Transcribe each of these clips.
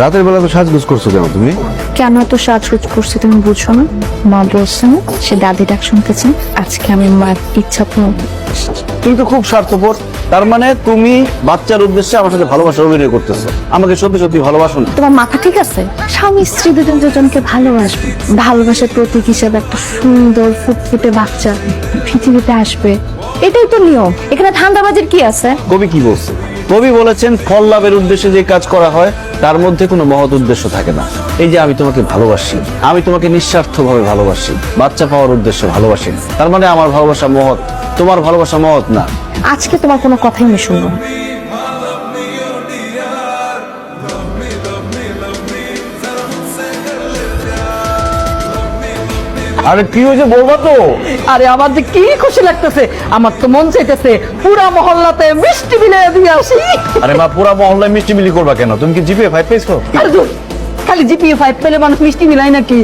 রাতের বেলা তো সাজগোজ করছো কেন তুমি? কেন এত সাজগোজ করছি তুমি বুঝছো না? মা বলছেন সে দাদি ডাক শুনতেছেন, আজকে আমি মার ইচ্ছা পূরণ করতে এসেছি। তুমি তো খুব স্বার্থপর। তার মানে তুমি বাচ্চার উদ্দেশ্যে আমার সাথে ভালোবাসার অভিনয় করতেছো। আমাকে সত্যি সত্যি ভালোবাসো না? তোমার মাথা ঠিক আছে? স্বামী স্ত্রী দুজন দুজনকে ভালোবাসবে, ভালোবাসার প্রতীক হিসেবে একটা সুন্দর ফুটফুটে বাচ্চা পৃথিবীতে আসবে, এটাই তো নিয়ম। এখানে ধান্দাবাজির কি আছে? কবি কি বলছে? কবি বলেছেন ফল লাভের উদ্দেশ্যে যে কাজ করা হয় তার মধ্যে কোনো মহৎ উদ্দেশ্য থাকে না। এই যে আমি তোমাকে ভালোবাসি, আমি তোমাকে নিঃস্বার্থভাবে ভালোবাসি, বাচ্চা পাওয়ার উদ্দেশ্যে ভালোবাসি না। তার মানে আমার ভালোবাসা মহৎ, তোমার ভালোবাসা মহৎ না। আজকে তোমার কোনো কথাই আমি শুনবো না। আরে কি হয়েছে বলবা তো? আরে আমার যে কি খুশি লাগতেছে, আমার তো মন চাইতেছে পুরা মহল্লাতে মিষ্টি বিলিয়ে দিয়ে আসি। আরে মা, পুরা মহল্লায় মিষ্টি মিলি করবা কেন? তুমি কি জিপে 5 পেয়েছো? আরে ধুর, খালি জিপিএ 5 পেলে মানুষ মিষ্টি বিলায় নাকি?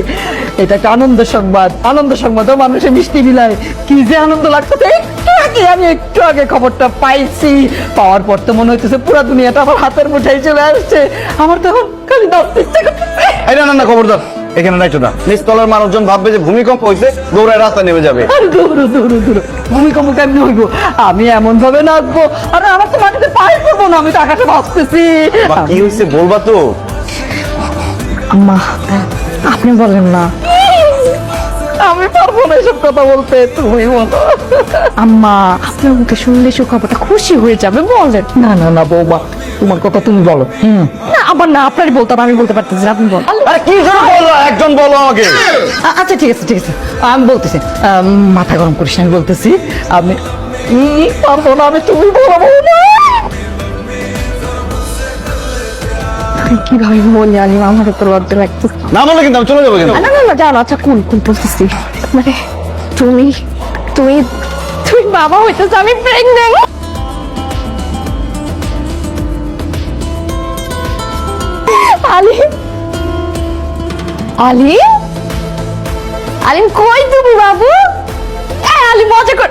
এটা একটা আনন্দের সংবাদ, আনন্দ সংবাদও মানুষে মিষ্টি বিলায়। কি যে আনন্দ লাগতেছে, আমি একটু আগে খবরটা পাইছি, পাওয়ার পর তো মনে হইতেছে পুরা দুনিয়াটা আমার হাতের মুঠায় চলে আসছে। আমার তো এখন খালি নাচতে ইচ্ছা করতেছে। এই না না না, খবরদার, এখানে নাইতো না। নিচতলার মানুষজন ভাববে যে ভূমিকম্প হয়েছে, দৌড়ায় রাস্তা নেমে যাবে। আরে দূর দূর দূর, ভূমিকম্প কেমনি হইব? আমি এমন ভাবে নাচবো, আরে আমার তো মাটিতে পায়ে পড়বো না, আমি তো আকাশে ভাসতেছি। মা, কি হয়েছে বলবা তো? আম্মা আপনি বলেন না। আমি পারবো না এসব কথা বলতে, তুমি বলো। আম্মা আপনার মুখে শুনলে সুখবরটা খুশি হয়ে যাবে, বলেন। না না না বৌমা, তোমার কথা তুমি বলো। না আবার না, আপনারই বলতাম, আমি বলতে পারতেছি না, আপনি বলেন। আরে কি জন্য বললা? একজন বলো আমাকে। আচ্ছা ঠিক আছে ঠিক আছে, আমি বলতেছি। মাথা গরম করিস না, আমি বলতেছি। আমি পারবো না, আমি তুমি বলো বৌমা। আমি কিভাবে বলি আলিম, আমারও তো লজ্জা লাগতেছে। না বলে কিন্তু আমি চলে যাবো কিন্তু। না না না জানো, আচ্ছা কোন কোন বলতেছি, মানে তুমি তুমি তুমি বাবা হইতেছো, আমি প্রেগন্যান্ট। আলিম আলিম আলিম কই তুমি বাবু? আলিম মজা কর।